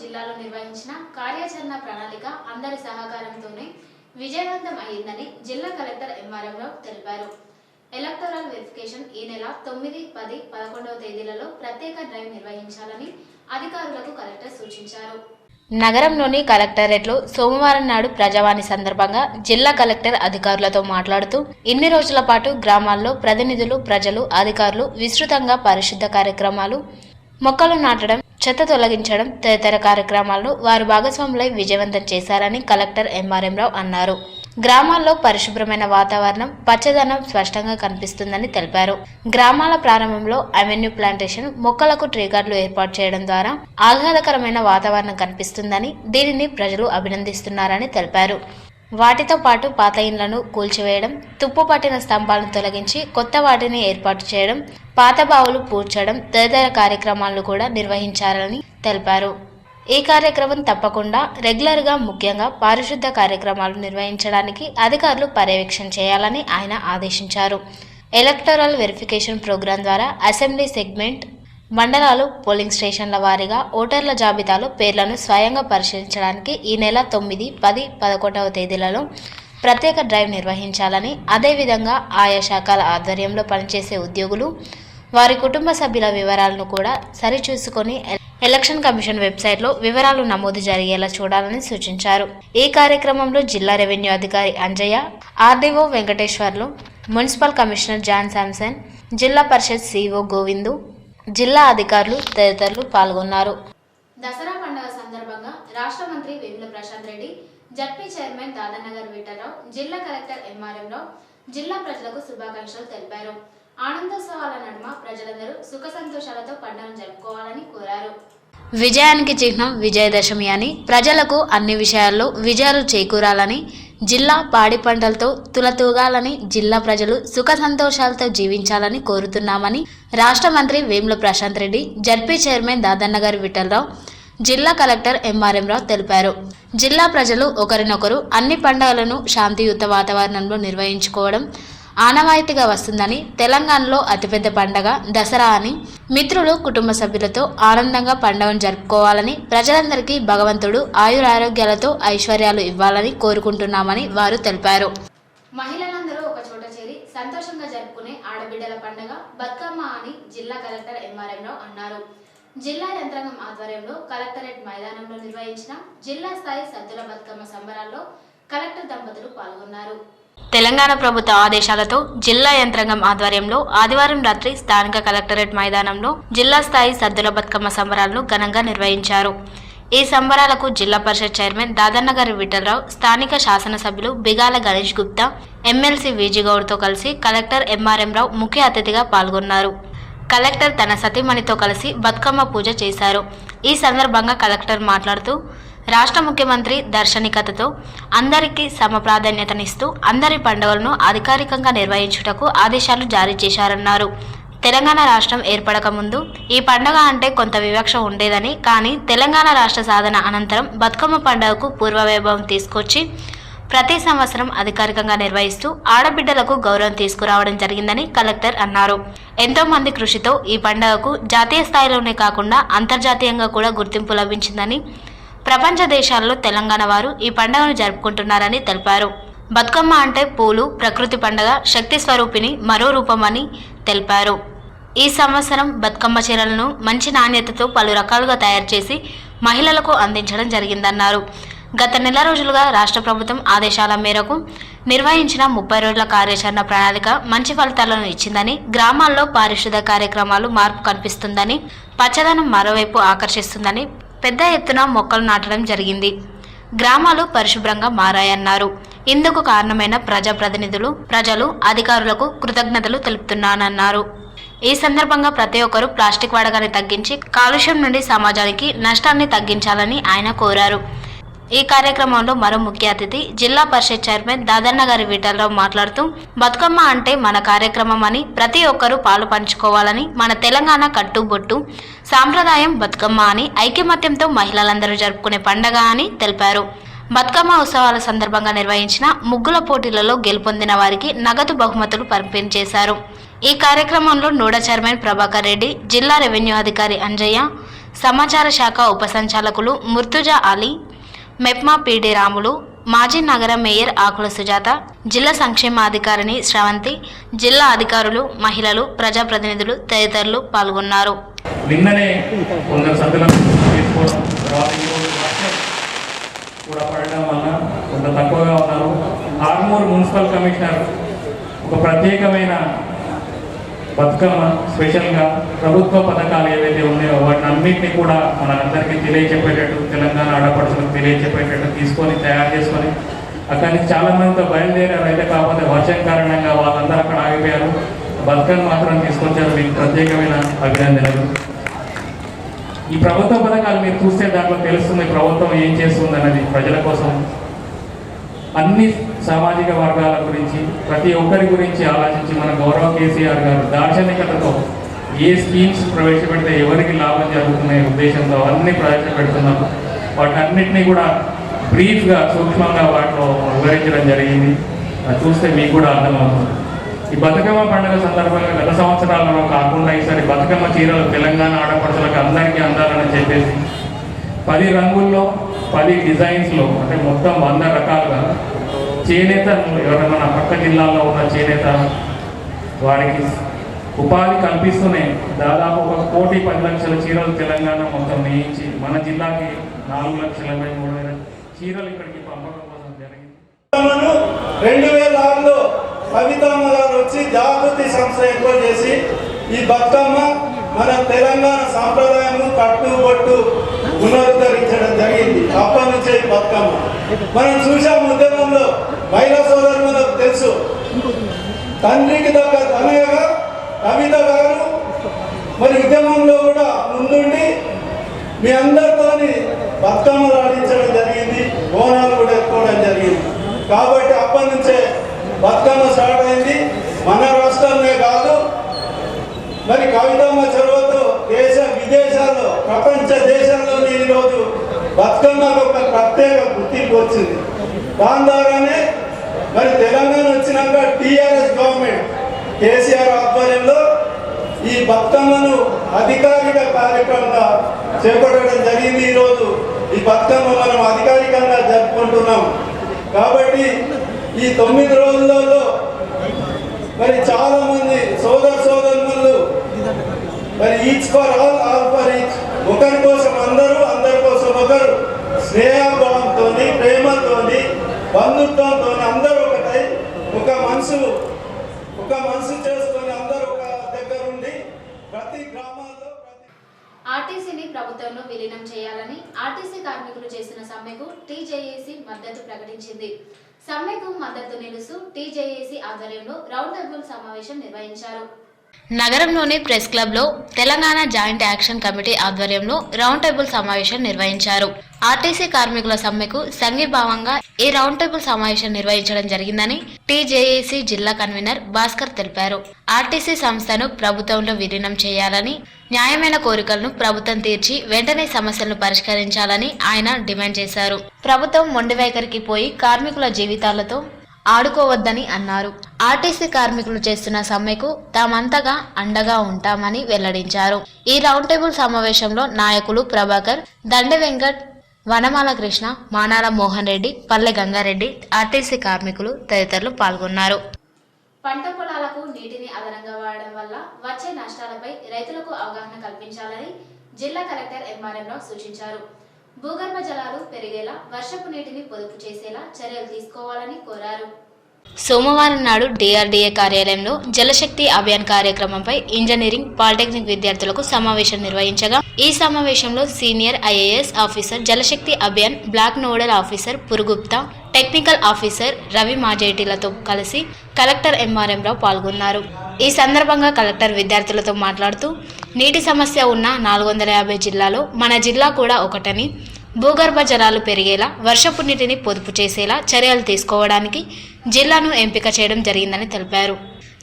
జిల్లాలో నిర్వహించిన కార్యాచరణ ప్రణాళిక అందరి సహకారంతోనే విజయవంతం అయ్యిందని జిల్లా కలెక్టర్ ఎంఆర్ఎం రావు తెలిపారు. ఎలక్టోరల్ వెరిఫికేషన్ ఈ నెల 9, 10, 11వ తేదీలలో ప్రత్యేక డ్రైవ్ నిర్వహించాలని అధికారులకు కలెక్టర్ సూచించారు. నగరంలోని కలెక్టరేట్లో సోమవారం నాడు ప్రజావాణి సందర్భంగా జిల్లా కలెక్టర్ అధికారులతో మాట్లాడుతూ ఇన్ని రోజుల పాటు గ్రామాల్లో ప్రతినిధులు, ప్రజలు, అధికారులు విస్తృతంగా పరిశుద్ధ కార్యక్రమాలు, మొక్కలు నాటడం, చెత్త తొలగించడం తదితర కార్యక్రమాలను వారు భాగస్వాములై విజయవంతం చేశారని కలెక్టర్ ఎంఆర్ఎం రావు అన్నారు. గ్రామాల్లో పరిశుభ్రమైన వాతావరణం, పచ్చదనం స్పష్టంగా కనిపిస్తుందని తెలిపారు. గ్రామాల ప్రారంభంలో అవెన్యూ ప్లాంటేషన్, మొక్కలకు ట్రీ గార్డులు ఏర్పాటు చేయడం ద్వారా ఆహ్లాదకరమైన వాతావరణం కనిపిస్తుందని, దీనిని ప్రజలు అభినందిస్తున్నారని తెలిపారు. వాటితో పాటు పాత ఇండ్లను కూల్చివేయడం, తుప్పు పట్టిన స్తంభాలను తొలగించి కొత్త వాటిని ఏర్పాటు చేయడం, పాత బావులు పూడ్చడం తదితర కార్యక్రమాలను కూడా నిర్వహించాలని తెలిపారు. ఈ కార్యక్రమం తప్పకుండా రెగ్యులర్గా, ముఖ్యంగా పారిశుద్ధ కార్యక్రమాలు నిర్వహించడానికి అధికారులు పర్యవేక్షణ చేయాలని ఆయన ఆదేశించారు. ఎలక్టోరల్ వెరిఫికేషన్ ప్రోగ్రాం ద్వారా అసెంబ్లీ సెగ్మెంట్, మండలాలు, పోలింగ్ స్టేషన్ల వారీగా ఓటర్ల జాబితాలో పేర్లను స్వయంగా పరిశీలించడానికి ఈ నెల 9, 10, 11వ తేదీలలో ప్రత్యేక డ్రైవ్ నిర్వహించాలని, అదేవిధంగా ఆయా శాఖల ఆధ్వర్యంలో పనిచేసే ఉద్యోగులు వారి కుటుంబ సభ్యుల వివరాలను కూడా సరిచూసుకొని ఎలక్షన్ కమిషన్ వెబ్సైట్లో వివరాలు నమోదు జరిగేలా చూడాలని సూచించారు. ఈ కార్యక్రమంలో జిల్లా రెవెన్యూ అధికారి Anjaiah, RDO Venkateswarlu, municipal commissioner John Samson, Zilla Parishad CEO Govindu, జిల్లా అధికారులు తదితరులు పాల్గొన్నారు. దసరా పండుగ సందర్భంగా రాష్ట్ర మంత్రి వేముల ప్రశాంత్ రెడ్డి, జడ్పీ చైర్మన్ దాదానగర్ విఠలరావు, జిల్లా కలెక్టర్ ఎంఆర్ఎం రావు జిల్లా ప్రజలకు శుభాకాంక్షలు తెలిపారు. ఆనందోత్సవాల నడుమ ప్రజలందరూ సుఖ సంతోషాలతో పండుగను జరుపుకోవాలని కోరారు. విజయానికి చిహ్నం విజయదశమి అని, ప్రజలకు అన్ని విషయాల్లో విజయాలు చేకూరాలని, జిల్లా పాడి పంటలతో తులతూగాలని, జిల్లా ప్రజలు సుఖ సంతోషాలతో జీవించాలని కోరుతున్నామని రాష్ట్ర మంత్రి వేముల ప్రశాంత్ రెడ్డి, జడ్పీ చైర్మన్ దాదానగర్ విఠలరావు, జిల్లా కలెక్టర్ ఎంఆర్ఎం రావు తెలిపారు. జిల్లా ప్రజలు ఒకరినొకరు అన్ని పండుగలను శాంతియుత వాతావరణంలో నిర్వహించుకోవడం ఆనవాయితీగా వస్తుందని, తెలంగాణలో అతిపెద్ద పండగ దసరా అని, మిత్రులు, కుటుంబ సభ్యులతో ఆనందంగా పండుగను జరుపుకోవాలని, ప్రజలందరికీ భగవంతుడు ఆయురారోగ్యాలతో ఐశ్వర్యాలు ఇవ్వాలని కోరుకుంటున్నామని వారు తెలిపారు. మహిళలందరూ ఒక చోట చేరి సంతోషంగా జరుపుకునే ఆడబిడ్డల పండుగ బతుకమ్మ అని జిల్లా కలెక్టర్ ఎంఆర్ఎం రావు అన్నారు. జిల్లా యంత్రాంగం ఆధ్వర్యంలో కలెక్టరేట్ మైదానంలో నిర్వహించిన జిల్లా స్థాయి సద్దుల బతుకమ్మ సంబరాల్లో కలెక్టర్ దంపతులు పాల్గొన్నారు. తెలంగాణ ప్రభుత్వ ఆదేశాలతో జిల్లా యంత్రాంగం ఆధ్వర్యంలో ఆదివారం రాత్రి స్థానిక కలెక్టరేట్ మైదానంలో జిల్లా స్థాయి సద్దుల బతుకమ్మ సంబరాలను ఘనంగా నిర్వహించారు. ఈ సంబరాలకు జిల్లా పరిషత్ చైర్మన్ దాదానగర్ విఠలరావు, స్థానిక శాసనసభ్యులు బిగాల గణేష్ గుప్తా, ఎమ్మెల్సీ విజయగౌడ్తో కలిసి కలెక్టర్ ఎంఆర్ఎం రావు ముఖ్య అతిథిగా పాల్గొన్నారు. కలెక్టర్ తన సతీమణితో కలిసి బతుకమ్మ పూజ చేశారు. ఈ సందర్భంగా కలెక్టర్ మాట్లాడుతూ రాష్ట్ర ముఖ్యమంత్రి దార్శనికతతో అందరికీ సమ ప్రాధాన్యతనిస్తూ అందరి పండుగలను అధికారికంగా నిర్వహించుటకు ఆదేశాలు జారీ చేశారన్నారు. తెలంగాణ రాష్ట్రం ఏర్పడక ముందు ఈ పండుగ అంటే కొంత వివక్ష ఉండేదని, కానీ తెలంగాణ రాష్ట్ర సాధన అనంతరం బతుకమ్మ పండుగకు పూర్వవైభవం తీసుకొచ్చి ప్రతి సంవత్సరం అధికారికంగా నిర్వహిస్తూ ఆడబిడ్డలకు గౌరవం తీసుకురావడం జరిగిందని కలెక్టర్ అన్నారు. ఎంతో మంది కృషితో ఈ పండుగకు జాతీయ స్థాయిలోనే కాకుండా అంతర్జాతీయంగా కూడా గుర్తింపు లభించిందని, ప్రపంచ దేశాల్లో తెలంగాణ వారు ఈ పండుగను జరుపుకుంటున్నారని తెలిపారు. బతుకమ్మ అంటే పూలు, ప్రకృతి పండుగ, శక్తి స్వరూపిణి మరో రూపమని తెలిపారు. ఈ సంవత్సరం బతుకమ్మ చీరలను మంచి నాణ్యతతో పలు రకాలుగా తయారు చేసి మహిళలకు అందించడం జరిగిందన్నారు. గత నెల రోజులుగా రాష్ట్ర ప్రభుత్వం ఆదేశాల మేరకు నిర్వహించిన 30 రోజుల కార్యాచరణ ప్రణాళిక మంచి ఫలితాలను ఇచ్చిందని, గ్రామాల్లో పారిశుద్ధ కార్యక్రమాలు మార్పు కనిపిస్తుందని, పచ్చదనం మరోవైపు ఆకర్షిస్తుందని పెద్ద ఎత్తున మొక్కలు నాటడం జరిగింది. గ్రామాలు పరిశుభ్రంగా మారాయన్నారు. ఇందుకు కారణమైన ప్రజాప్రతినిధులు, ప్రజలు, అధికారులకు కృతజ్ఞతలు తెలుపుతున్నానన్నారు. ఈ సందర్భంగా ప్రతి ఒక్కరూ ప్లాస్టిక్ వాడకాన్ని తగ్గించి కాలుష్యం నుండి సమాజానికి నష్టాన్ని తగ్గించాలని ఆయన కోరారు. ఈ కార్యక్రమంలో మరో ముఖ్య అతిథి జిల్లా పరిషత్ చైర్మన్ దాదానగర్ విఠలరావు మాట్లాడుతూ బతుకమ్మ అంటే మన కార్యక్రమం అని, ప్రతి ఒక్కరూ పాలు పంచుకోవాలని, మన తెలంగాణ కట్టుబొట్టు సాంప్రదాయం బతుకమ్మ అని, ఐకమత్యంతో మహిళలందరూ జరుపుకునే పండగ అని తెలిపారు. బతుకమ్మ ఉత్సవాల సందర్భంగా నిర్వహించిన ముగ్గుల పోటీలలో గెలుపొందిన వారికి నగదు బహుమతులు పంపిణీ చేశారు. ఈ కార్యక్రమంలో నూడ చైర్మన్ ప్రభాకర్ రెడ్డి, జిల్లా రెవెన్యూ అధికారి అంజయ్య, సమాచార శాఖ ఉప సంచాలకులు ముర్తుజా అలీ, మెప్మా పీడి రాములు, మాజీ నగర మేయర్ ఆకుల సుజాత, జిల్లా సంక్షేమాధికారిణి శ్రవంతి, జిల్లా అధికారులు, మహిళలు, ప్రజాప్రతినిధులు తదితరులు పాల్గొన్నారు. నిన్ననే కొందరు సభ్యులను తీసుకోవడం, తర్వాత ఈరోజు వర్షం కూడా పడడం వల్ల కొంత తక్కువగా ఉన్నారు. ఆర్మూర్ మున్సిపల్ కమిషనర్ ఒక ప్రత్యేకమైన బతుకమ్మ స్పెషల్గా ప్రభుత్వ పథకాలు ఏవైతే ఉన్నాయో వాటిని అన్నింటినీ కూడా మనందరికీ తెలియచెప్పేటట్టు, తెలంగాణ ఆడపడుచులకు తెలియచెప్పేటట్టు తీసుకొని తయారు చేసుకొని అక్కడి నుంచి చాలా మందితో బయలుదేరారు. అయితే కాకపోతే వర్షం కారణంగా వాళ్ళందరూ అక్కడ ఆగిపోయారు. బతుకమ్మ మాత్రం తీసుకొచ్చారు. మీకు ప్రత్యేకమైన అభినందనలు. ఈ ప్రభుత్వ పథకాలు మీరు చూస్తే దాంట్లో తెలుస్తుంది ప్రభుత్వం ఏం చేస్తుంది అన్నది. ప్రజల కోసం అన్ని సామాజిక వర్గాల గురించి ప్రతి ఒక్కరి గురించి ఆలోచించి మన గౌరవ కేసీఆర్ గారు దార్శనికతతో ఏ స్కీమ్స్ ప్రవేశపెడితే ఎవరికి లాభం జరుగుతున్నాయి ఉద్దేశంతో అన్ని ప్రవేశపెడుతున్నారు. వాటన్నిటినీ కూడా బ్రీఫ్గా సూక్ష్మంగా వాటిలో వివరించడం జరిగింది. అది చూస్తే మీకు కూడా అర్థమవుతుంది. ఈ బతుకమ్మ పండుగ సందర్భంగా గత సంవత్సరాలలో కాకుండా ఈసారి బతుకమ్మ చీరలు తెలంగాణ ఆడపడుచులకు అందరికీ అందాలని చెప్పేసి 10 రంగుల్లో 10 డిజైన్స్లో అంటే మొత్తం 100 రకాలుగా చేనేత ఎవరైనా మన పక్క జిల్లాల్లో ఉన్న చేనేత వారికి ఉపాధి కల్పిస్తూనే దాదాపు 1,10,00,000 చీరలు తెలంగాణ మొత్తం నేయించి మన జిల్లాకి 4,83,000 చీరలు ఇక్కడికి పంపడం కోసం జరిగింది. 2006లో కవితమ్మ గారు వచ్చి జాగృతి సంస్థ ఏర్పాటు చేసి ఈ బతుకమ్మ మన తెలంగాణ సాంప్రదాయము కట్టుబట్టు పునరుద్ధరించడం జరిగింది. అప్పటి నుంచే ఈ బతుకమ్మ మనం చూసాం. ఉద్యమంలో మహిళా సోదరులకు తెలుసు, తండ్రికి దగ్గర తనయగా కవిత గారు మరి ఉద్యమంలో కూడా ముందుండి మీ అందరితోని బతుకమ్మలు ఆడించడం జరిగింది. బోనాలు కూడా ఎత్తుకోవడం జరిగింది. కాబట్టి అప్పటి నుంచే బతుకమ్మ స్టార్ట్ అయింది. మన రాష్ట్రంలో కాదు, మరి కవితమ్మ చొరవతో దేశ విదేశాల్లో ప్రపంచ దేశాల్లోనే ఈరోజు బతుకమ్మకు ఒక ప్రత్యేక గుర్తింపు వచ్చింది. దాని ద్వారానే మరి తెలంగాణ వచ్చినాక టీఆర్ఎస్ గవర్నమెంట్ కేసీఆర్ ఆధ్వర్యంలో ఈ బతుకమ్మను అధికారిక కార్యక్రమంగా చేపట్టడం జరిగింది. ఈరోజు ఈ బతుకమ్మ మనం అధికారికంగా జరుపుకుంటున్నాం. కాబట్టి ఈ 9 రోజులలో మరి చాలా మంది సోదరులు మరి each for all, all for each, ఒకరి కోసం అందరూ, అందరి కోసం ఒకరు, స్నేహభావంతో, ప్రేమతో, బంధుత్వంతో అందరూ ఒకటై ఒక మనసు చేసుకొని అందరూ ఒక దగ్గర ఉండి ప్రతి గ్రామాల్లో ఆర్టీసీని ప్రభుత్వంలో విలీనం చేయాలని ఆర్టీసీ కార్మికులు చేసిన సమ్మెకు టీజేఏసీ మద్దతు ప్రకటించింది. సమ్మెకు మద్దతు నిలుస్తూ టీజేఏసీ ఆధ్వర్యంలో రౌండ్ టేబుల్ సమావేశం నిర్వహించారు. నగరంలోని ప్రెస్ క్లబ్లో తెలంగాణ జాయింట్ యాక్షన్ కమిటీ ఆధ్వర్యంలో రౌండ్ టేబుల్ సమావేశం నిర్వహించారు. ఆర్టీసీ కార్మికుల సమ్మెకు సంఘీభావంగా ఈ రౌండ్ టేబుల్ సమావేశం నిర్వహించడం జరిగిందని టీజేఏసీ జిల్లా కన్వీనర్ భాస్కర్ తెలిపారు. ఆర్టీసీ సంస్థను ప్రభుత్వంలో విలీనం చేయాలని, న్యాయమైన కోరికలను ప్రభుత్వం తీర్చి వెంటనే సమస్యలను పరిష్కరించాలని ఆయన డిమాండ్ చేశారు. ప్రభుత్వం మొండి వైఖరికి పోయి కార్మికుల జీవితాలతో ఆడుకోవద్దని అన్నారు. ఆర్టీసీ కార్మికులు చేస్తున్న సమ్మెకు తామంతగా అండగా ఉంటామని వెల్లడించారు. ఈ రౌండ్ టేబుల్ సమావేశంలో నాయకులు ప్రభాకర్, దండె వెంకట్, వనమాల కృష్ణ, మానాల మోహన్ రెడ్డి, పల్లె గంగారెడ్డి, ఆర్టీసీ కార్మికులు తదితరులు పాల్గొన్నారు. పంట పొలాలకు నీటిని అదనంగా వాడడం వల్ల వచ్చే నష్టాలపై రైతులకు అవగాహన కల్పించాలని జిల్లా కలెక్టర్ ఎంఆర్ఎం రావు సూచించారు. భూగర్భ జలాలు పెరిగేలా వర్షపు నీటిని పొదుపు చేసేలా చర్యలు తీసుకోవాలని కోరారు. సోమవారం నాడు డిఆర్డీఏ కార్యాలయంలో జలశక్తి అభియాన్ కార్యక్రమంపై ఇంజనీరింగ్, పాలిటెక్నిక్ విద్యార్థులకు సమావేశం నిర్వహించగా ఈ సమావేశంలో senior IAS officer, Jalshakti Abhiyan block nodal officer Purugupta, technical officer Ravi మాజేటిలతో కలిసి కలెక్టర్ ఎంఆర్ఎం రావు పాల్గొన్నారు. ఈ సందర్భంగా కలెక్టర్ విద్యార్థులతో మాట్లాడుతూ నీటి సమస్య ఉన్న 450 జిల్లాలో మన జిల్లా కూడా ఒకటని, భూగర్భ జలాలు పెరిగేలా వర్షపు నీటిని పొదుపు చేసేలా చర్యలు తీసుకోవడానికి జిల్లాను ఎంపిక చేయడం జరిగిందని తెలిపారు.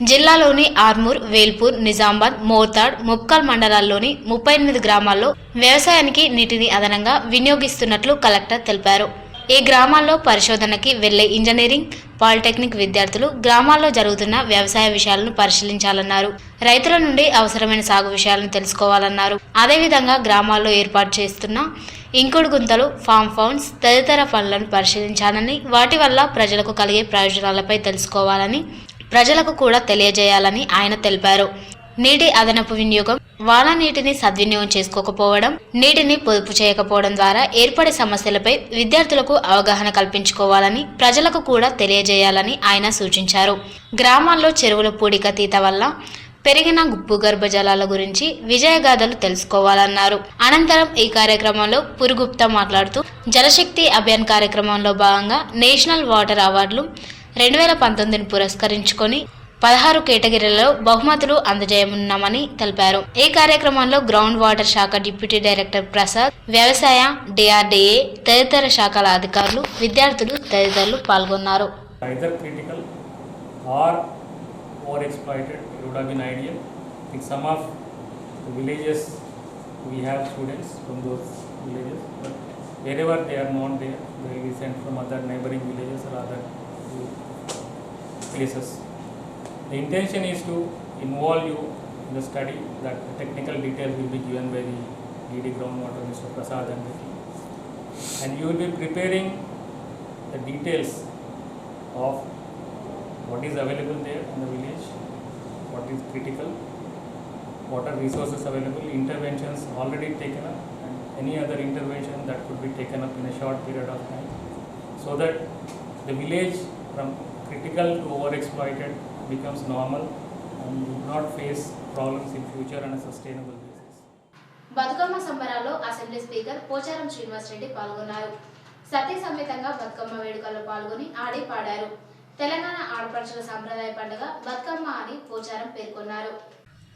జిల్లాలోని ఆర్మూర్, వేల్పూర్, నిజామాబాద్, మోర్తాడ్, ముప్కల్ మండలాల్లోని 38 గ్రామాల్లో వ్యవసాయానికి నీటిని అదనంగా వినియోగిస్తున్నట్లు కలెక్టర్ తెలిపారు. ఈ గ్రామాల్లో పరిశోధనకి వెళ్లే ఇంజనీరింగ్, పాలిటెక్నిక్ విద్యార్థులు గ్రామాల్లో జరుగుతున్న వ్యవసాయ విషయాలను పరిశీలించాలన్నారు. రైతుల నుండి అవసరమైన సాగు విషయాలను తెలుసుకోవాలన్నారు. అదేవిధంగా గ్రామాల్లో ఏర్పాటు చేస్తున్న ఇంకుడు గుంతలు, ఫామ్ ఫౌండ్స్ తదితర పనులను పరిశీలించాలని, వాటి వల్ల ప్రజలకు కలిగే ప్రయోజనాలపై తెలుసుకోవాలని, ప్రజలకు కూడా తెలియజేయాలని ఆయన తెలిపారు. నీటి అదనపు వినియోగం, వాన నీటిని సద్వినియోగం చేసుకోకపోవడం, నీటిని పొదుపు చేయకపోవడం ద్వారా ఏర్పడే సమస్యలపై విద్యార్థులకు అవగాహన కల్పించుకోవాలని, ప్రజలకు కూడా తెలియజేయాలని ఆయన సూచించారు. గ్రామాల్లో చెరువుల పూడికతీత వల్ల పెరిగిన భూగర్భ జలాల గురించి విజయగాథలు తెలుసుకోవాలన్నారు. అనంతరం ఈ కార్యక్రమంలో పురుగుప్తా మాట్లాడుతూ జలశక్తి అభియాన్ కార్యక్రమంలో భాగంగా నేషనల్ వాటర్ అవార్డులు 2019ను పురస్కరించుకొని 16 కేటగిరీలలో బహుమతులు అందజేయనున్నామని తెలిపారు. ఈ కార్యక్రమంలో గ్రౌండ్ వాటర్ శాఖ డిప్యూటీ డైరెక్టర్ ప్రసాద్, వ్యవసాయ, డిఆర్డీఏ తదితర శాఖల అధికారులు, విద్యార్థులు తదితరులు పాల్గొన్నారు. Either critical or overexploited, it would have been ideal. In some of the villages, we have students from those villages, but wherever they are not there, they will be sent from other neighboring villages or other places. The intention is to involve you in the study, that the technical details will be given by the DD Groundwater, Mr. Prasad and the team. And you will be preparing the details of what is available there in the village, what is critical, what are resources available, interventions already taken up, and any other intervention that could be taken up in a short period of time, so that the village from critical to overexploited becomes normal and do not face problems in future on a sustainable basis. Bathukamma సంబరాల్లో assembly speaker Pocharam Srinivas Reddy పాల్గొన్నారు. సతీ సమేతంగా బతుకమ్మ వేడుకల్లో పాల్గొని ఆడి పాడారు. తెలంగాణ ఆడపడుచుల సాంప్రదాయ పండుగ బతుకమ్మ అని పోచారం పేర్కొన్నారు.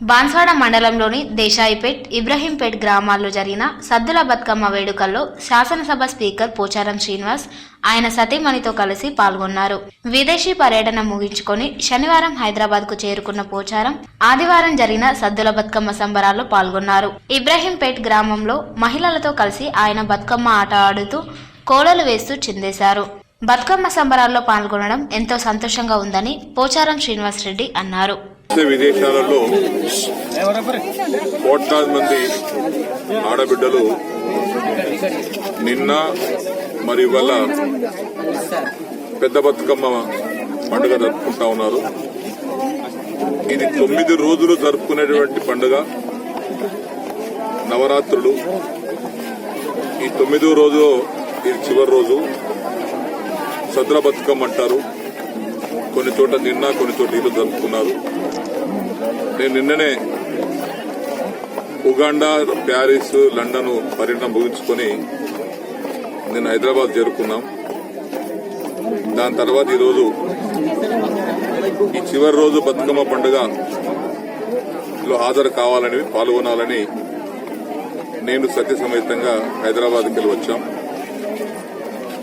బాన్స్వాడ మండలంలోని దేశాయిపేట్, ఇబ్రహీంపేట్ గ్రామాల్లో జరిగిన సద్దుల బతుకమ్మ వేడుకల్లో శాసనసభ స్పీకర్ పోచారం శ్రీనివాస్ ఆయన సతీమణితో కలిసి పాల్గొన్నారు. విదేశీ పర్యటన ముగించుకొని శనివారం హైదరాబాద్కు చేరుకున్న పోచారం ఆదివారం జరిగిన సద్దుల బతుకమ్మ సంబరాల్లో పాల్గొన్నారు. ఇబ్రహీంపేట్ గ్రామంలో మహిళలతో కలిసి ఆయన బతుకమ్మ ఆట ఆడుతూ కోలలు వేస్తూ చిందేశారు. బతుకమ్మ సంబరాల్లో పాల్గొనడం ఎంతో సంతోషంగా ఉందని పోచారం శ్రీనివాస్ రెడ్డి అన్నారు. విదేశాలలో కోట్లాది మంది ఆడబిడ్డలు నిన్న మరియు ఇవాళ పెద్ద బతుకమ్మ పండుగ జరుపుకుంటా ఉన్నారు. ఇది 9 రోజులు జరుపుకునేటువంటి పండుగ, నవరాత్రులు. ఈ 9వ రోజు ఇది చివరి రోజు. సద్దుల బతుకమ్మ అంటారు. కొన్ని చోట్ల నిన్న, కొన్ని చోట్ల ఈరోజు జరుపుకున్నారు. నేను నిన్ననే ఉగాండా, ప్యారిస్, లండన్ పర్యటన ముగించుకొని నేను హైదరాబాద్ చేరుకున్నాం. దాని తర్వాత ఈరోజు ఈ చివరి రోజు బతుకమ్మ పండుగలో హాజరు కావాలని, పాల్గొనాలని నేను సత్య సమేతంగా హైదరాబాద్కి వెళ్ళి వచ్చాం.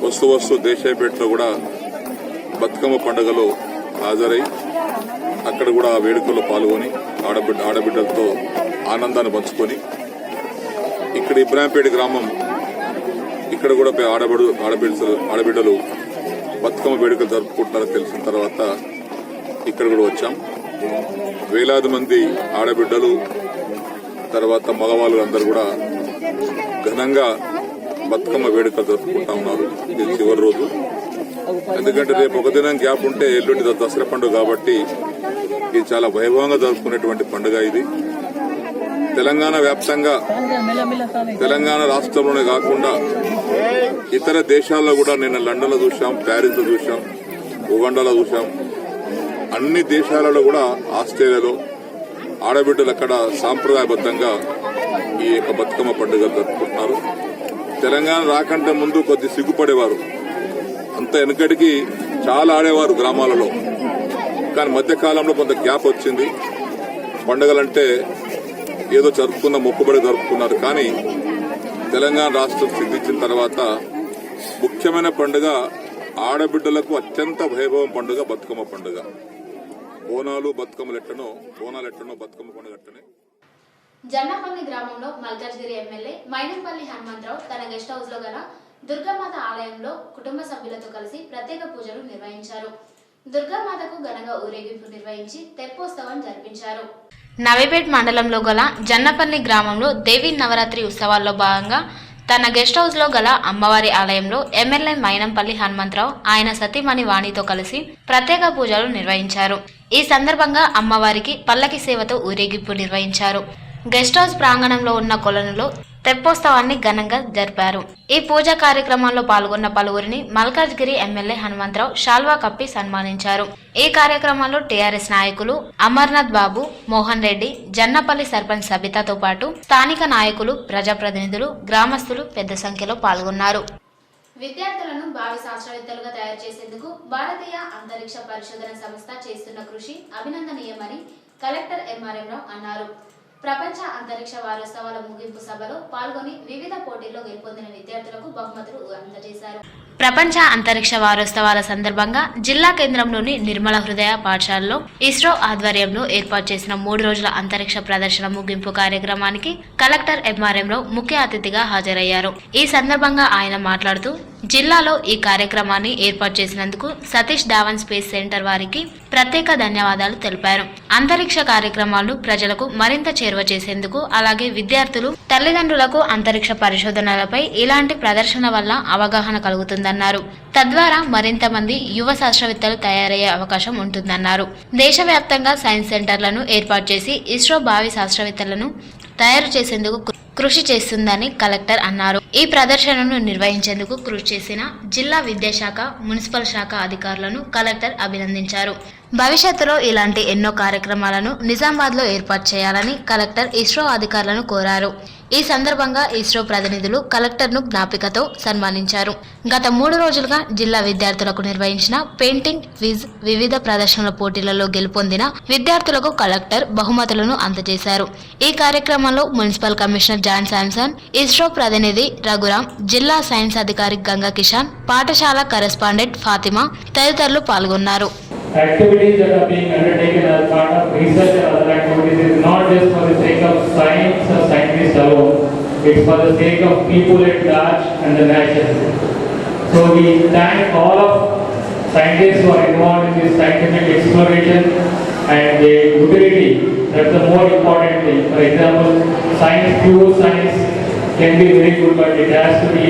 వస్తూ దేశాయిపేటలో కూడా బతుకమ్మ పండుగలో హాజరై అక్కడ కూడా ఆ వేడుకల్లో పాల్గొని ఆడబిడ్డలతో ఆనందాన్ని పంచుకొని, ఇక్కడ ఇబ్రాహీంపేట గ్రామం, ఇక్కడ కూడా ఆడబిడ్డలు బతుకమ్మ వేడుకలు జరుపుకుంటున్నారని తెలిసిన తర్వాత ఇక్కడ కూడా వచ్చాం. వేలాది మంది ఆడబిడ్డలు, తర్వాత మగవాళ్ళు అందరూ కూడా ఘనంగా బతుకమ్మ వేడుకలు జరుపుకుంటా ఉన్నారు. ఇది చివరి రోజు. ఎందుకంటే రేపు ఒక దినం గ్యాప్ ఉంటే ఎల్లుండి దసరా పండుగ కాబట్టి ఇది చాలా వైభవంగా జరుపుకునేటువంటి పండుగ. ఇది తెలంగాణ వ్యాప్తంగా, తెలంగాణ రాష్ట్రంలోనే కాకుండా ఇతర దేశాల్లో కూడా నిన్న లండన్లో చూసాం, ప్యారిస్ లో చూసాం, ఉగాండాలో చూసాం. అన్ని దేశాలలో కూడా, ఆస్ట్రేలియాలో ఆడబిడ్డలు అక్కడ సాంప్రదాయబద్ధంగా ఈ యొక్క బతుకమ్మ పండుగ జరుపుకుంటున్నారు. తెలంగాణ రాకంటే ముందు కొద్ది సిగ్గుపడేవారు. అంత వెనకటికి చాలా ఆడేవారు గ్రామాలలో. కానీ మధ్యకాలంలో కొంత గ్యాప్ వచ్చింది. పండుగలంటే ఏదో జరుపుకున్న, మొక్కుబడి జరుపుకున్నారు. కానీ తెలంగాణ రాష్ట్రం సిద్ధించిన తర్వాత ముఖ్యమైన పండుగ, ఆడబిడ్డలకు అత్యంత వైభవం పండుగ బతుకమ్మ పండుగ. బోనాలు బతుకమ్మలు ఎట్టనో బతుకమ్మ పండుగ ఎట్టనే. జన్నపల్లి గ్రామంలో మల్కాజ్గిరి ఎమ్మెల్యే మైనంపల్లి హనుమంతరావు తన గెస్ట్ హౌస్ లో గల దుర్గామాత ఆలయంలో కుటుంబ సభ్యులతో కలిసి ప్రత్యేక పూజలు నిర్వహించారు. దుర్గామాతకు ఘనంగా ఊరేగింపు నిర్వహించి తెప్పోత్సవం జరిపించారు. నవీపేట్ మండలంలో గల జన్నపల్లి గ్రామంలో దేవీ నవరాత్రి ఉత్సవాల్లో భాగంగా తన గెస్ట్ హౌస్లో గల అమ్మవారి ఆలయంలో ఎమ్మెల్యే మైనంపల్లి హనుమంతరావు ఆయన సతీమణి వాణితో కలిసి ప్రత్యేక పూజలు నిర్వహించారు. ఈ సందర్భంగా అమ్మవారికి పల్లకి సేవతో ఊరేగింపు నిర్వహించారు. గెస్ట్ హౌస్ ప్రాంగణంలో ఉన్న కొలనులో తెప్పోత్సవాన్ని ఘనంగా జరిపారు. ఈ పూజా కార్యక్రమంలో పాల్గొన్న పలువురిని మల్కాజ్గిరి ఎమ్మెల్యే హనుమంతరావు శాల్వా కప్పి సన్మానించారు. ఈ కార్యక్రమంలో టీఆర్ఎస్ నాయకులు అమర్నాథ్ బాబు, మోహన్ రెడ్డి, జన్నపల్లి సర్పంచ్ సబితాతో పాటు స్థానిక నాయకులు, ప్రజాప్రతినిధులు, గ్రామస్తులు పెద్ద సంఖ్యలో పాల్గొన్నారు. విద్యార్థులను భావి శాస్త్రవేత్తలుగా తయారు చేసేందుకు భారతీయ అంతరిక్ష పరిశోధన సంస్థ చేస్తున్న కృషి అభినందనీయమని కలెక్టర్ ఎంఆర్ఎం రావు అన్నారు. ప్రపంచ అంతరిక్ష వారోత్సవాల ముగింపు సభలో పాల్గొని వివిధ పోటీల్లో గెలుపొందిన విద్యార్థులకు బహుమతులు అందజేశారు. ప్రపంచ అంతరిక్ష వారోత్సవాల సందర్భంగా జిల్లా కేంద్రంలోని నిర్మల హృదయ పాఠశాలలో ఇస్రో ఆధ్వర్యంలో ఏర్పాటు చేసిన 3 రోజుల అంతరిక్ష ప్రదర్శన ముగింపు కార్యక్రమానికి కలెక్టర్ ఎంఆర్ఎం రావు ముఖ్య అతిథిగా హాజరయ్యారు. ఈ సందర్భంగా ఆయన మాట్లాడుతూ జిల్లాలో ఈ కార్యక్రమాన్ని ఏర్పాటు చేసినందుకు సతీష్ ధావన్ స్పేస్ సెంటర్ వారికి ప్రత్యేక ధన్యవాదాలు తెలిపారు. అంతరిక్ష కార్యక్రమాలు ప్రజలకు మరింత చేరువ చేసేందుకు, అలాగే విద్యార్థులు, తల్లిదండ్రులకు అంతరిక్ష పరిశోధనలపై ఇలాంటి ప్రదర్శన వల్ల అవగాహన కలుగుతుందన్నారు. తద్వారా మరింత మంది యువ శాస్త్రవేత్తలు తయారయ్యే అవకాశం ఉంటుందన్నారు. దేశవ్యాప్తంగా సైన్స్ సెంటర్లను ఏర్పాటు చేసి ఇస్రో భావి శాస్త్రవేత్తలను తయారు చేసేందుకు కృషి చేస్తుందని కలెక్టర్ అన్నారు. ఈ ప్రదర్శనను నిర్వహించేందుకు కృషి చేసిన జిల్లా విద్యాశాఖ, మున్సిపల్ శాఖ అధికారులను కలెక్టర్ అభినందించారు. భవిష్యత్తులో ఇలాంటి ఎన్నో కార్యక్రమాలను నిజామాబాద్లో ఏర్పాటు చేయాలని కలెక్టర్ ఇస్రో అధికారులను కోరారు. ఈ సందర్భంగా ఇస్రో ప్రతినిధులు కలెక్టర్ను జ్ఞాపికతో సన్మానించారు. గత 3 రోజులుగా జిల్లా విద్యార్థులకు నిర్వహించిన పెయింటింగ్, క్విజ్, వివిధ ప్రదర్శనల పోటీలలో గెలుపొందిన విద్యార్థులకు కలెక్టర్ బహుమతులను అందజేశారు. ఈ కార్యక్రమంలో municipal commissioner John Samson, ISRO ప్రతినిధి రఘురాం, జిల్లా సైన్స్ అధికారి గంగా కిషాన్, పాఠశాల కరెస్పాండెంట్ ఫాతిమా తదితరులు పాల్గొన్నారు. Activities that are being undertaken as part of research and other activities is not just for the sake of science or scientists alone, it's for the sake of people at large and the nation. So we thank all of scientists who are involved in this scientific exploration and the utility. That's the more important thing. For example, science, pure science can be very good, but it has to be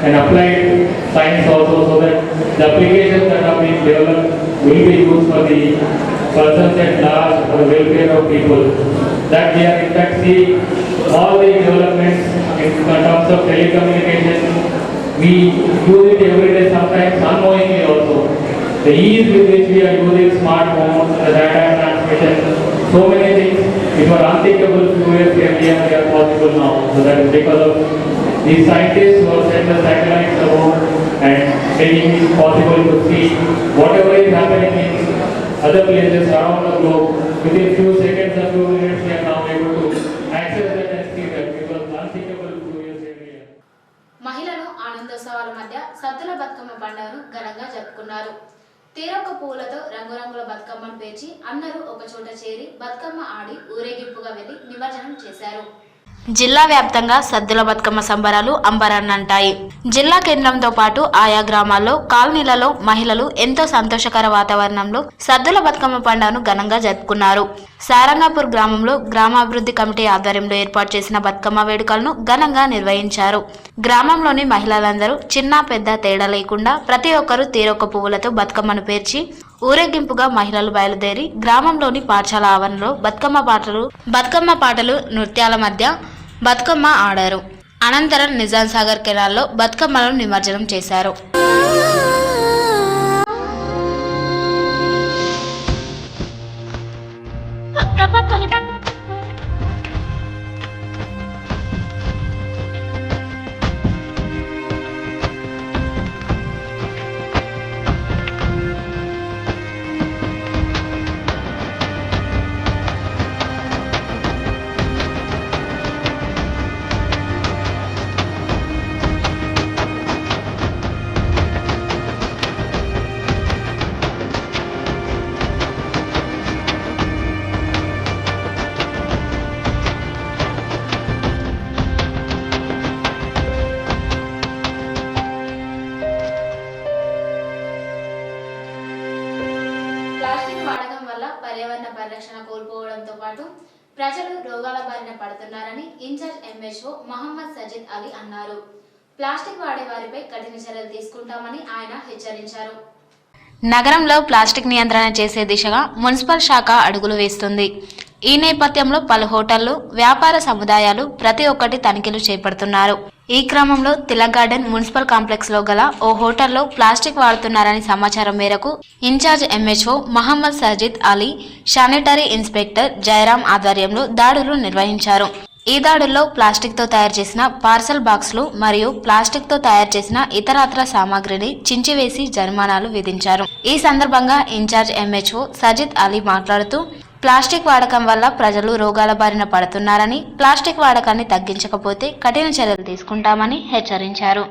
an applied science also, so that the applications that are being developed will be used for the persons at large, for the welfare of people. That we are in fact seeing all the developments in terms of telecommunication. We use it every day, sometimes unknowingly also. The ease with which we are using smartphones, the data transmission, so many things which were unthinkable few years earlier, they are possible now. So that is because of these scientists who have sent the satellites around and making it possible to see whatever is happening in other places around the globe. Within few seconds or few minutes, we are now able to access that and see that. It was unthinkable few years earlier. మహిళలు ఆనందోత్సవాల మధ్య సద్దుల బతుకమ్మ పండుగను ఘనంగా జరుపుకున్నారు. తీరొక్క పువ్వులతో రంగురంగుల బతుకమ్మను పేర్చి అందరూ ఒక చోట చేరి బతుకమ్మ ఆడి ఊరేగింపుగా వెళ్లి నిమజ్జనం చేశారు. జిల్లా వ్యాప్తంగా సద్దుల బతుకమ్మ సంబరాలు అంబరాన్నంటాయి. జిల్లా కేంద్రంతో పాటు ఆయా గ్రామాల్లో, కాలనీలలో మహిళలు ఎంతో సంతోషకర వాతావరణంలో సద్దుల బతుకమ్మ పండుగను ఘనంగా జరుపుకున్నారు. సారంగాపూర్ గ్రామంలో గ్రామాభివృద్ధి కమిటీ ఆధ్వర్యంలో ఏర్పాటు చేసిన బతుకమ్మ వేడుకలను ఘనంగా నిర్వహించారు. గ్రామంలోని మహిళలందరూ చిన్న పెద్ద తేడా లేకుండా ప్రతి ఒక్కరూ తీరొక్క పువ్వులతో బతుకమ్మను పేర్చి ఊరేగింపుగా మహిళలు బయలుదేరి గ్రామంలోని పాఠశాల ఆవరణలో బతుకమ్మ పాటలు, నృత్యాల మధ్య బతుకమ్మ ఆడారు. అనంతరం నిజాం సాగర్ కెనాల్లో బతుకమ్మలను నిమజ్జనం చేశారు. పాటు ప్రజలు రోగాల బారిన పడుతున్నారని ఇన్ఛార్జ్ ఎంహెచ్ఓ మహమ్మద్ సజిద్ అలీ అన్నారు. ప్లాస్టిక్ వాడే వారిపై కఠిన చర్యలు తీసుకుంటామని ఆయన హెచ్చరించారు. నగరంలో ప్లాస్టిక్ నియంత్రణ చేసే దిశగా మున్సిపల్ శాఖ అడుగులు వేస్తుంది. ఈ నేపథ్యంలో పలు హోటళ్లు, వ్యాపార సముదాయాలు ప్రతి ఒక్కటి తనిఖీలు చేపడుతున్నారు. ఈ క్రమంలో తిలక్ గార్డెన్ మున్సిపల్ కాంప్లెక్స్ లో గల ఓ హోటల్లో ప్లాస్టిక్ వాడుతున్నారని సమాచారం మేరకు incharge MHO Mohammed Sajid Ali, sanitary inspector Jayaram ఆధ్వర్యంలో దాడులు నిర్వహించారు. ఈ దాడుల్లో ప్లాస్టిక్ తో తయారు చేసిన పార్సల్ బాక్సులు మరియు ప్లాస్టిక్ తో తయారు చేసిన ఇతరత్ర సామాగ్రిని చించివేసి జరిమానాలు విధించారు. ఈ సందర్భంగా ఇన్ఛార్జ్ ఎంహెచ్ఓ సజిద్ అలీ మాట్లాడుతూ ప్లాస్టిక్ వాడకం వల్ల ప్రజలు రోగాల బారిన పడుతున్నారని, ప్లాస్టిక్ వాడకాన్ని తగ్గించకపోతే కఠిన చర్యలు తీసుకుంటామని హెచ్చరించారు.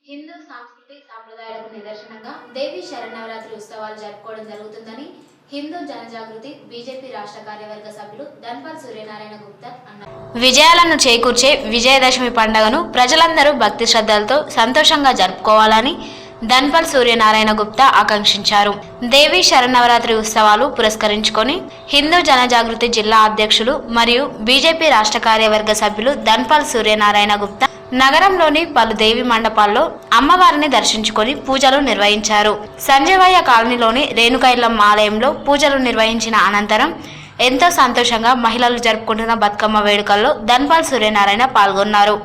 హిందూ సంస్కృతి సాంప్రదాయాలకు నిదర్శనంగా దేవి శరన్నవరాత్రి ఉత్సవాలు జరుపుకోవడం జరుగుతుందని హిందూ జనజాగృతి బీజేపీ రాష్ట్ర కార్యవర్గ సభ్యులు ధన్పాల్ సూర్యనారాయణ గుప్తా అన్నారు. విజయాలను చేకూర్చే విజయదశమి పండుగను ప్రజలందరూ భక్తి శ్రద్ధలతో సంతోషంగా జరుపుకోవాలని ధన్పాల్ సూర్యనారాయణ గుప్తా ఆకాంక్షించారు. దేవి శరన్నవరాత్రి ఉత్సవాలు పురస్కరించుకొని హిందూ జనజాగృతి జిల్లా అధ్యక్షులు మరియు బీజేపీ రాష్ట్ర కార్యవర్గ సభ్యులు ధన్పాల్ సూర్యనారాయణ గుప్తా నగరంలోని పలు దేవి మండపాల్లో అమ్మవారిని దర్శించుకొని పూజలు నిర్వహించారు. సంజయవయ్య కాలనీలోని రేణుకైల్లమ్మ ఆలయంలో పూజలు నిర్వహించిన అనంతరం ఎంతో సంతోషంగా మహిళలు జరుపుకుంటున్న బతుకమ్మ వేడుకల్లో ధన్పాల్ సూర్యనారాయణ పాల్గొన్నారు.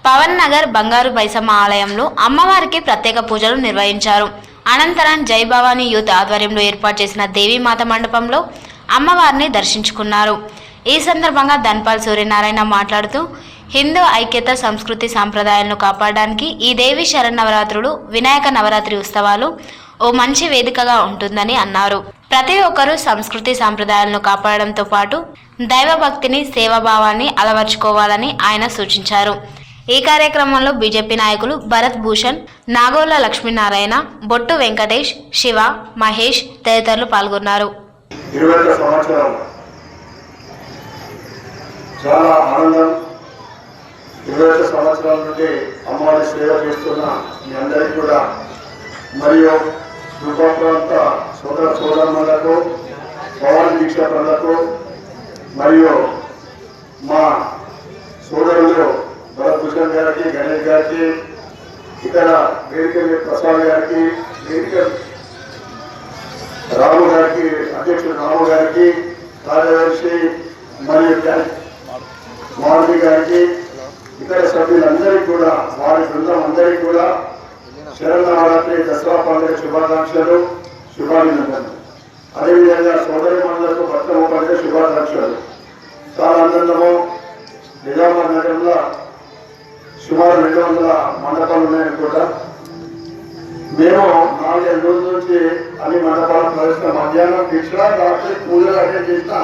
పవన్ నగర్ బంగారు బైసమ్మ ఆలయంలో అమ్మవారికి ప్రత్యేక పూజలు నిర్వహించారు. అనంతరం జై భవానీ యూత్ ఆధ్వర్యంలో ఏర్పాటు చేసిన దేవీమాత మండపంలో అమ్మవారిని దర్శించుకున్నారు. ఈ సందర్భంగా ధన్పాల్ సూర్యనారాయణ మాట్లాడుతూ హిందూ ఐక్యత, సంస్కృతి, సాంప్రదాయాలను కాపాడడానికి ఈ దేవి శరన్నవరాత్రులు, వినాయక నవరాత్రి ఉత్సవాలు ఓ మంచి వేదికగా ఉంటుందని అన్నారు. ప్రతి ఒక్కరూ సంస్కృతి సాంప్రదాయాలను కాపాడడంతో పాటు దైవభక్తిని, సేవాభావాన్ని అలవర్చుకోవాలని ఆయన సూచించారు. ఈ కార్యక్రమంలో బీజేపీ నాయకులు భరత్ భూషణ్, నాగోళ్ల లక్ష్మీనారాయణ, బొట్టు వెంకటేష్, శివ, మహేష్ తదితరులు పాల్గొన్నారు. చాలా ఆనందం. 20 సంవత్సరాల నుండి అమ్మవారి సేవ చేస్తున్న మీ అందరికీ కూడా మరియు దుర్గాప్రాంత సోదర సోదరులకు, భవానీ దీక్షకులకు మరియు మా సోదరులు భరత్ భూషణ్ గారికి, గణేష్ గారికి, ఇక్కడ వేదిక ప్రసాద్ గారికి, వేదిక రాము గారికి, అధ్యక్షుడు రాము గారికి, కార్యదర్శి మరియు మారుతి గారికి, ఇతర సభ్యులందరికీ కూడా, వారి బృందం అందరికీ కూడా శరన్నవరాత్రి దసరా పండుగ శుభాకాంక్షలు, శుభాభినందనలు. అదేవిధంగా సోదరి మండలకు బతుకమ్మ పండుగ శుభాకాంక్షలు. చాలా ఆనందము. నిజామాబాద్ నగరంలో సుమారు 200 మండపాలు ఉన్నాయనుకుంటా. మేము 4-5 రోజుల నుంచి అన్ని మండపాలు ప్రవేశిస్తాం. మధ్యాహ్నం దీక్ష, రాత్రి పూజలు అటెండ్ చేసిన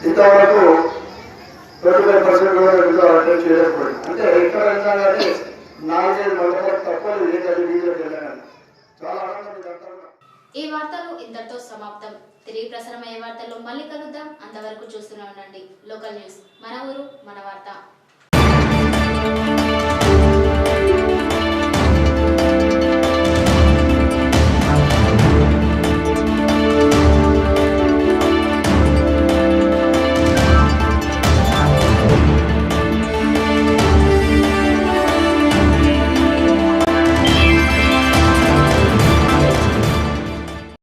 ఇంతవరకు 25% కూడా అటెండ్ చేయలేకపోయింది. అంటే ఎక్కడ వెళ్ళినా కానీ 4-5 మండపాలు తప్ప ఏ గది వీధిలోకి వెళ్ళాను. చాలా ఆనందం. ఈ వార్తలు ఇంతటితో సమాప్తం. తిరిగి ప్రసారమయ్యే వార్తల్లో మళ్ళీ కలుద్దాం. అంతవరకు చూస్తూనే ఉండండి లోకల్ న్యూస్. మన ఊరు మన వార్త.